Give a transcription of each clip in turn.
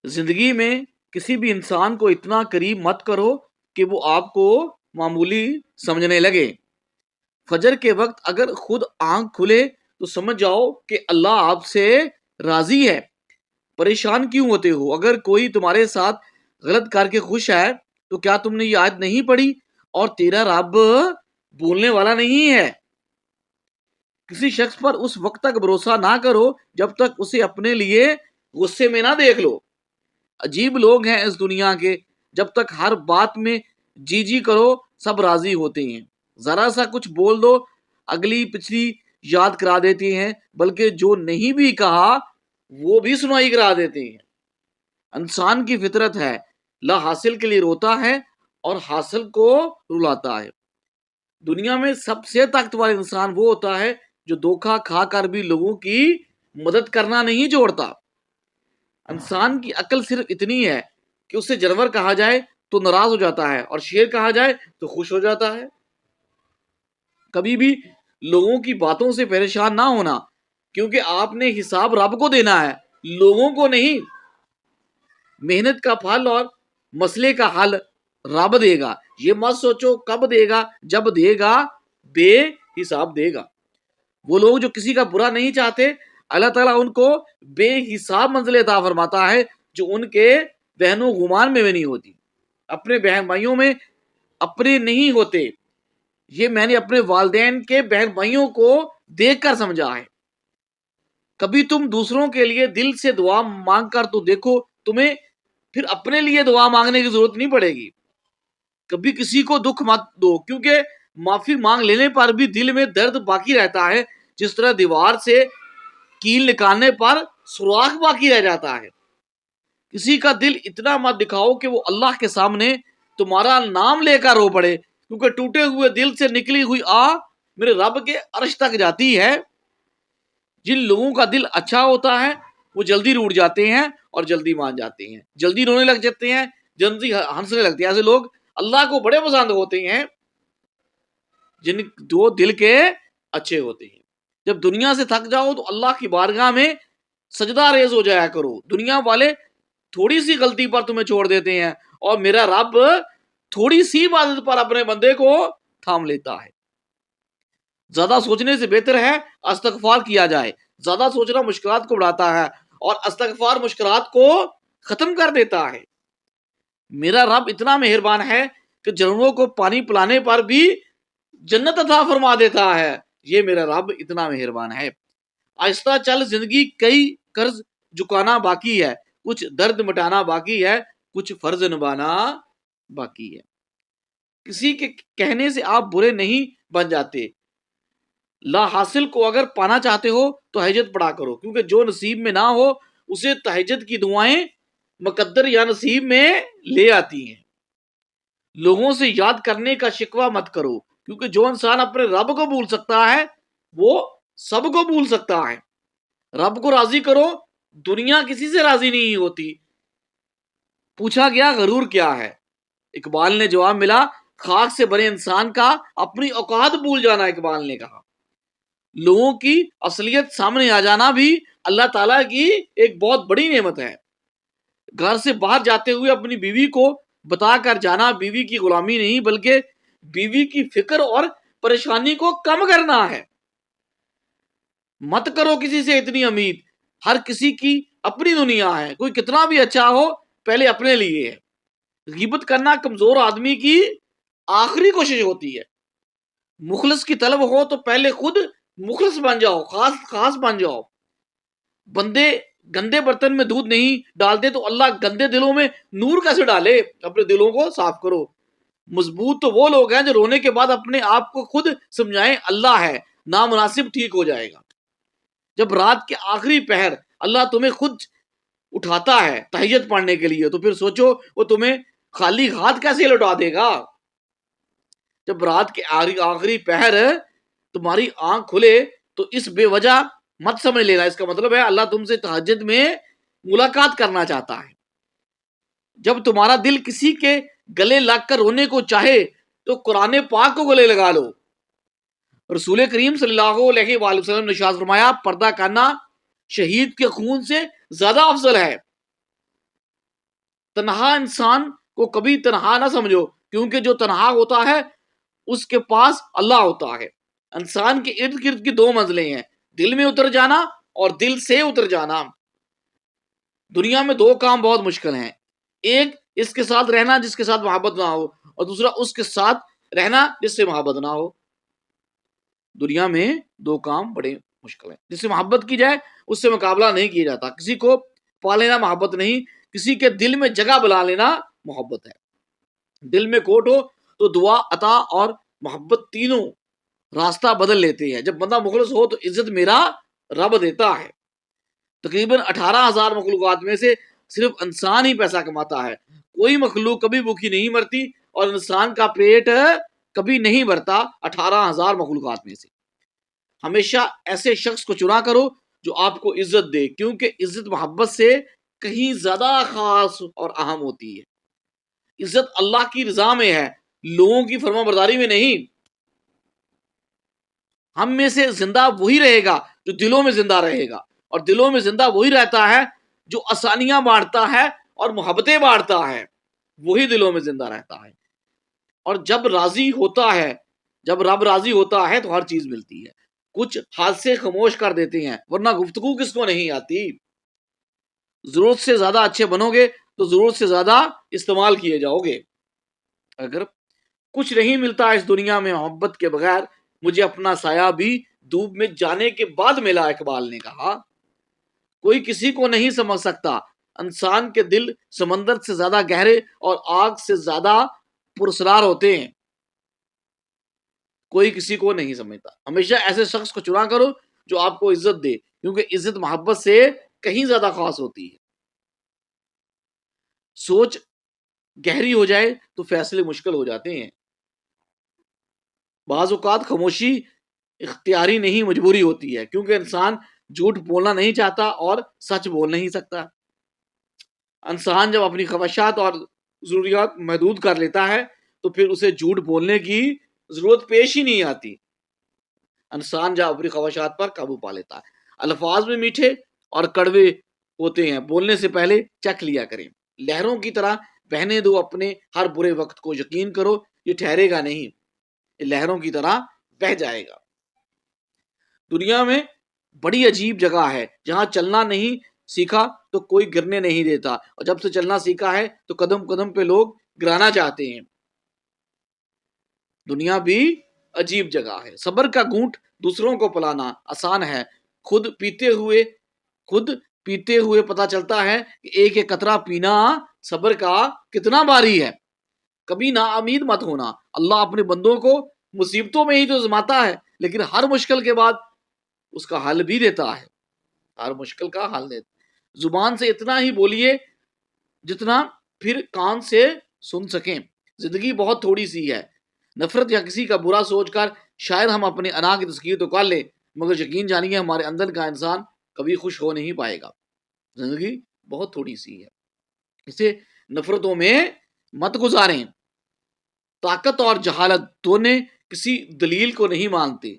زندگی میں کسی بھی انسان کو اتنا قریب مت کرو کہ وہ آپ کو معمولی سمجھنے لگے۔ فجر کے وقت اگر خود آنکھ کھلے تو سمجھ جاؤ کہ اللہ آپ سے راضی ہے۔ پریشان کیوں ہوتے ہو؟ اگر کوئی تمہارے ساتھ غلط کر کے خوش ہے تو کیا تم نے یہ آیت نہیں پڑھی؟ اور تیرا رب بھولنے والا نہیں ہے۔ کسی شخص پر اس وقت تک بھروسہ نہ کرو جب تک اسے اپنے لیے غصے میں نہ دیکھ لو۔ عجیب لوگ ہیں اس دنیا کے، جب تک ہر بات میں جی جی کرو سب راضی ہوتے ہیں، ذرا سا کچھ بول دو اگلی پچھلی یاد کرا دیتے ہیں، بلکہ جو نہیں بھی کہا وہ بھی سنائی کرا دیتے ہیں۔ انسان کی فطرت ہے، لا حاصل کے لیے روتا ہے اور حاصل کو رلاتا ہے۔ دنیا میں سب سے طاقتور انسان وہ ہوتا ہے جو دھوکہ کھا کر بھی لوگوں کی مدد کرنا نہیں چھوڑتا۔ انسان کی عقل صرف اتنی ہے کہ اسے جانور کہا جائے تو ناراض ہو جاتا ہے اور شیر کہا جائے تو خوش ہو جاتا ہے۔ کبھی بھی لوگوں کی باتوں سے پریشان نہ ہونا، کیونکہ آپ نے حساب رب کو دینا ہے، لوگوں کو نہیں۔ محنت کا پھل اور مسئلے کا حل رب دے گا، یہ مت سوچو کب دے گا، جب دے گا بے حساب دے گا۔ وہ لوگ جو کسی کا برا نہیں چاہتے، اللہ تعالیٰ ان کو بے حساب منزل عطا فرماتا ہے جو ان کے بہن و گمان میں بھی نہیں ہوتی۔ اپنے بہن بھائیوں میں اپنے نہیں ہوتے، یہ میں نے اپنے والدین کے بہن بھائیوں کو دیکھ کر سمجھا ہے۔ کبھی تم دوسروں کے لیے دل سے دعا مانگ کر تو دیکھو، تمہیں پھر اپنے لیے دعا مانگنے کی ضرورت نہیں پڑے گی۔ کبھی کسی کو دکھ مت دو، کیونکہ معافی مانگ لینے پر بھی دل میں درد باقی رہتا ہے، جس طرح دیوار سے کیل نکالنے پر سوراخ باقی رہ جاتا ہے۔ کسی کا دل اتنا مت دکھاؤ کہ وہ اللہ کے سامنے تمہارا نام لے کر رو پڑے، کیونکہ ٹوٹے ہوئے دل سے نکلی ہوئی آہ میرے رب کے عرش تک جاتی ہے۔ جن لوگوں کا دل اچھا ہوتا ہے وہ جلدی روٹ جاتے ہیں اور جلدی مان جاتے ہیں، جلدی رونے لگ جاتے ہیں، جلدی ہنسنے لگتے ہیں۔ ایسے لوگ اللہ کو بڑے پسند ہوتے ہیں جن دو دل کے اچھے ہوتے ہیں۔ جب دنیا سے تھک جاؤ تو اللہ کی بارگاہ میں سجدہ ریز ہو جایا کرو۔ دنیا والے تھوڑی سی غلطی پر تمہیں چھوڑ دیتے ہیں، اور میرا رب تھوڑی سی عبادت پر اپنے بندے کو تھام لیتا ہے۔ زیادہ سوچنے سے بہتر ہے استغفار کیا جائے۔ زیادہ سوچنا مشکلات کو بڑھاتا ہے اور استغفار مشکلات کو ختم کر دیتا ہے۔ میرا رب اتنا مہربان ہے کہ جانوروں کو پانی پلانے پر بھی جنت عطا فرما دیتا ہے۔ یہ میرا رب اتنا مہربان ہے۔ آہستہ چل زندگی، کئی قرض چکانا باقی ہے، کچھ درد مٹانا باقی ہے، کچھ فرض نبھانا باقی ہے۔ کسی کے کہنے سے آپ برے نہیں بن جاتے۔ لا حاصل کو اگر پانا چاہتے ہو تو تہجد پڑھا کرو، کیونکہ جو نصیب میں نہ ہو اسے تہجد کی دعائیں مقدر یا نصیب میں لے آتی ہیں۔ لوگوں سے یاد کرنے کا شکوہ مت کرو، کیونکہ جو انسان اپنے رب کو بھول سکتا ہے وہ سب کو بھول سکتا ہے۔ رب کو راضی کرو، دنیا کسی سے راضی نہیں ہوتی۔ پوچھا گیا غرور کیا ہے؟ اقبال نے جواب ملا، خاک سے بنے انسان کا اپنی اوقات بھول جانا۔ اقبال نے کہا لوگوں کی اصلیت سامنے آ جانا بھی اللہ تعالیٰ کی ایک بہت بڑی نعمت ہے۔ گھر سے باہر جاتے ہوئے اپنی بیوی کو بتا کر جانا بیوی کی غلامی نہیں، بلکہ بیوی کی فکر اور پریشانی کو کم کرنا ہے۔ مت کرو کسی سے اتنی امید، ہر کسی کی اپنی دنیا ہے، کوئی کتنا بھی اچھا ہو پہلے اپنے لیے ہے۔ غیبت کرنا کمزور آدمی کی آخری کوشش ہوتی ہے۔ مخلص کی طلب ہو تو پہلے خود مخلص بن جاؤ، خاص بن جاؤ۔ بندے گندے برتن میں دودھ نہیں ڈالتے تو اللہ گندے دلوں میں نور کیسے ڈالے؟ اپنے دلوں کو صاف کرو۔ مضبوط تو وہ لوگ ہیں جو رونے کے بعد اپنے آپ کو خود سمجھائیں اللہ ہے، نامناسب ٹھیک ہو جائے گا۔ جب رات کے آخری پہر اللہ تمہیں خود اٹھاتا ہے تہجد پڑھنے کے لیے، تو پھر سوچو وہ تمہیں خالی ہاتھ کیسے لوٹا دے گا۔ جب رات کے آخری پہر تمہاری آنکھ کھلے تو اس بے وجہ مت سمجھ لینا، اس کا مطلب ہے اللہ تم سے تہجد میں ملاقات کرنا چاہتا ہے۔ جب تمہارا دل کسی کے گلے لگ کر رونے کو چاہے تو قرآن پاک کو گلے لگا لو۔ رسول کریم صلی اللہ علیہ وآلہ وسلم نے ارشاد فرمایا، پردہ کرنا شہید کے خون سے زیادہ افضل ہے۔ تنہا انسان کو کبھی تنہا نہ سمجھو، کیونکہ جو تنہا ہوتا ہے اس کے پاس اللہ ہوتا ہے۔ انسان کے ارد گرد کی دو منزلیں ہیں، دل میں اتر جانا اور دل سے اتر جانا۔ دنیا میں دو کام بہت مشکل ہیں، ایک اس کے ساتھ رہنا جس کے ساتھ محبت نہ ہو، اور دوسرا اس کے ساتھ رہنا جس سے محبت نہ ہو۔ دنیا میں دو کام بڑے مشکل ہیں، جس سے محبت کی جائے اس سے مقابلہ نہیں کیا جاتا۔ کسی کو پا لینا محبت نہیں، کسی کے دل میں جگہ بنا لینا محبت ہے۔ دل میں کھوٹ ہو تو دعا، عطا اور محبت تینوں راستہ بدل لیتے ہیں۔ جب بندہ مخلص ہو تو عزت میرا رب دیتا ہے۔ تقریباً 18,000 مخلوقات میں سے صرف انسان ہی پیسہ کماتا ہے۔ کوئی مخلوق کبھی بھوکی نہیں مرتی اور انسان کا پیٹ کبھی نہیں بھرتا 18,000 مخلوقات میں سے۔ ہمیشہ ایسے شخص کو چنا کرو جو آپ کو عزت دے، کیونکہ عزت محبت سے کہیں زیادہ خاص اور اہم ہوتی ہے۔ عزت اللہ کی رضا میں ہے، لوگوں کی فرما برداری میں نہیں۔ ہم میں سے زندہ وہی رہے گا جو دلوں میں زندہ رہے گا، اور دلوں میں زندہ وہی رہتا ہے جو آسانیاں بانٹتا ہے اور محبتیں بانٹتا ہے، وہی دلوں میں زندہ رہتا ہے۔ اور جب رب راضی ہوتا ہے تو ہر چیز ملتی ہے۔ کچھ حادثے خاموش کر دیتے ہیں، ورنہ گفتگو کس کو نہیں آتی۔ ضرورت سے زیادہ اچھے بنو گے تو ضرورت سے زیادہ استعمال کیے جاؤ گے۔ اگر کچھ نہیں ملتا اس دنیا میں محبت کے بغیر، مجھے اپنا سایہ بھی دھوپ میں جانے کے بعد ملا، اقبال نے کہا۔ کوئی کسی کو نہیں سمجھ سکتا، انسان کے دل سمندر سے زیادہ گہرے اور آگ سے زیادہ پراسرار ہوتے ہیں۔ کوئی کسی کو نہیں سمجھتا۔ ہمیشہ ایسے شخص کو چنا کرو جو آپ کو عزت دے، کیونکہ عزت محبت سے کہیں زیادہ خاص ہوتی ہے۔ سوچ گہری ہو جائے تو فیصلے مشکل ہو جاتے ہیں۔ بعض اوقات خاموشی اختیاری نہیں، مجبوری ہوتی ہے، کیونکہ انسان جھوٹ بولنا نہیں چاہتا اور سچ بول نہیں سکتا۔ انسان جب اپنی خواہشات اور ضروریات محدود کر لیتا ہے تو پھر اسے جھوٹ بولنے کی ضرورت پیش ہی نہیں آتی۔ انسان جب اپنی خواہشات پر قابو پا لیتا ہے۔ الفاظ میں میٹھے اور کڑوے ہوتے ہیں، بولنے سے پہلے چکھ لیا کریں۔ لہروں کی طرح بہنے دو اپنے ہر برے وقت کو، یقین کرو یہ ٹھہرے گا نہیں، یہ لہروں کی طرح بہہ جائے گا۔ دنیا میں بڑی عجیب جگہ ہے جہاں چلنا نہیں سیکھا تو کوئی گرنے نہیں دیتا، اور جب سے چلنا سیکھا ہے تو قدم قدم پہ لوگ گرانا چاہتے ہیں۔ دنیا بھی عجیب جگہ ہے۔ صبر کا گھونٹ دوسروں کو پلانا آسان ہے، خود پیتے ہوئے پتہ چلتا ہے کہ ایک ایک قطرہ پینا صبر کا کتنا بھاری ہے۔ کبھی نا امید مت ہونا، اللہ اپنے بندوں کو مصیبتوں میں ہی تو آزماتا ہے، لیکن ہر مشکل کے بعد اس کا حل بھی دیتا ہے۔ ہر مشکل کا حل دیتا ہے۔ زبان سے اتنا ہی بولیے جتنا پھر کان سے سن سکیں۔ زندگی بہت تھوڑی سی ہے۔ نفرت یا کسی کا برا سوچ کر شاید ہم اپنے انا کی تذکیر تو کر لیں، مگر یقین جانیے ہمارے اندر کا انسان کبھی خوش ہو نہیں پائے گا۔ زندگی بہت تھوڑی سی ہے، اسے نفرتوں میں مت گزاریں۔ طاقت اور جہالت دونوں کسی دلیل کو نہیں مانتے۔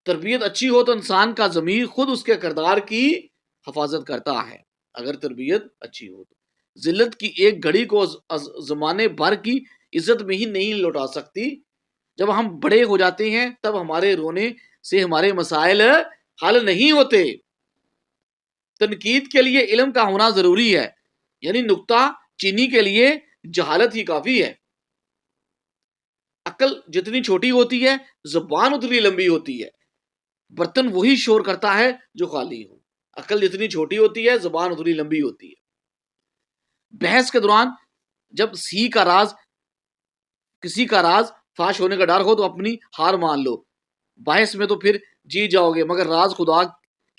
تربیت اچھی ہو تو انسان کا ضمیر خود اس کے کردار کی حفاظت کرتا ہے۔ اگر تربیت اچھی ہو تو ذلت کی ایک گھڑی کو زمانے بھر کی عزت میں ہی نہیں لوٹا سکتی۔ جب ہم بڑے ہو جاتے ہیں تب ہمارے رونے سے ہمارے مسائل حل نہیں ہوتے۔ تنقید کے لیے علم کا ہونا ضروری ہے، یعنی نکتہ چینی کے لیے جہالت ہی کافی ہے۔ عقل جتنی چھوٹی ہوتی ہے زبان اتنی لمبی ہوتی ہے۔ برتن وہی شور کرتا ہے جو خالی ہو۔ عقل جتنی چھوٹی ہوتی ہے زبان اتنی لمبی ہوتی ہے۔ بحث کے دوران جب کسی کا راز فاش ہونے کا ڈر ہو تو اپنی ہار مان لو۔ بحث میں تو پھر جیت جاؤ گے، مگر راز خدا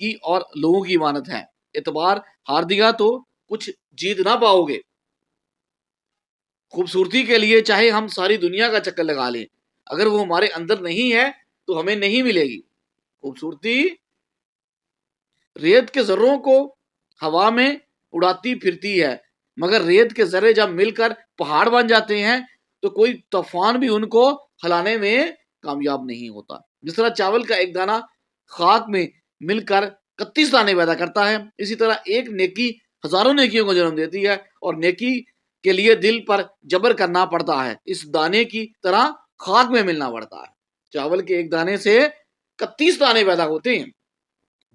کی اور لوگوں کی امانت ہے۔ اعتبار ہار دیا تو کچھ جیت نہ پاؤ گے۔ خوبصورتی کے لیے چاہے ہم ساری دنیا کا چکر لگا لیں، اگر وہ ہمارے اندر نہیں ہے تو ہمیں نہیں ملے گی۔ خوبصورتی ریت کے ذروں کو ہوا میں اڑاتی پھرتی ہے، مگر ریت کے ذرے جب مل کر پہاڑ بن جاتے ہیں تو کوئی طوفان بھی ان کو ہلانے میں کامیاب نہیں ہوتا۔ جس طرح چاول کا ایک دانہ خاک میں مل کر 31 دانے پیدا کرتا ہے، اسی طرح ایک نیکی ہزاروں نیکیوں کو جنم دیتی ہے، اور نیکی کے لیے دل پر جبر کرنا پڑتا ہے، اس دانے کی طرح خاک میں ملنا پڑتا ہے۔ چاول کے ایک دانے سے 31 دانے پیدا ہوتے ہیں۔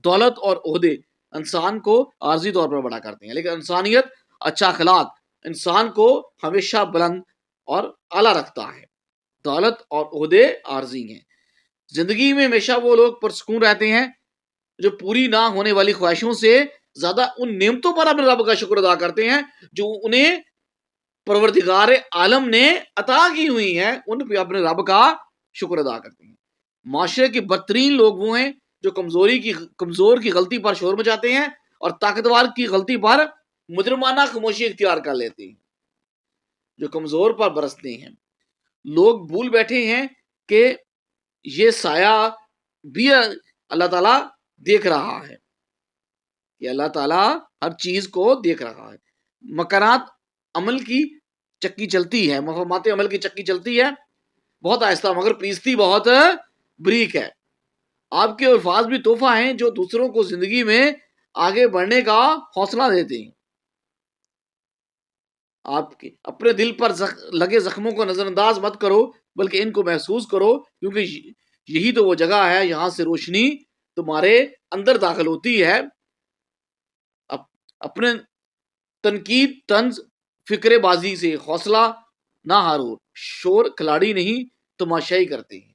دولت اور عہدے انسان کو عارضی طور پر بڑا کرتے ہیں، لیکن انسانیت، اچھا اخلاق انسان کو ہمیشہ بلند اور اعلیٰ رکھتا ہے۔ دولت اور عہدے عارضی ہیں۔ زندگی میں ہمیشہ وہ لوگ پرسکون رہتے ہیں جو پوری نہ ہونے والی خواہشوں سے زیادہ ان نعمتوں پر اپنے رب کا شکر ادا کرتے ہیں جو انہیں پروردگار عالم نے عطا کی ہوئی ہیں، ان پہ اپنے رب کا شکر ادا کرتے ہیں۔ معاشرے کے بدترین لوگ وہ ہیں جو کمزور کی غلطی پر شور مچاتے ہیں اور طاقتور کی غلطی پر مجرمانہ خاموشی اختیار کر لیتے ہیں، جو کمزور پر برستے ہیں۔ لوگ بھول بیٹھے ہیں کہ یہ سایہ بھی اللہ تعالیٰ دیکھ رہا ہے، کہ اللہ تعالیٰ ہر چیز کو دیکھ رہا ہے۔ مکرات عمل کی چکی چلتی ہے، مفہومات عمل کی چکی چلتی ہے بہت آہستہ، مگر پیستی بہت بریک ہے۔ آپ کے الفاظ بھی تحفہ ہیں جو دوسروں کو زندگی میں آگے بڑھنے کا حوصلہ دیتے ہیں۔ آپ کے اپنے دل پر لگے زخموں کو نظر انداز مت کرو، بلکہ ان کو محسوس کرو، کیونکہ یہی تو وہ جگہ ہے جہاں سے روشنی تمہارے اندر داخل ہوتی ہے۔ اپنے تنقید، طنز، فکرے بازی سے حوصلہ نہ ہارو، شور کھلاڑی نہیں تماشائی کرتے ہیں۔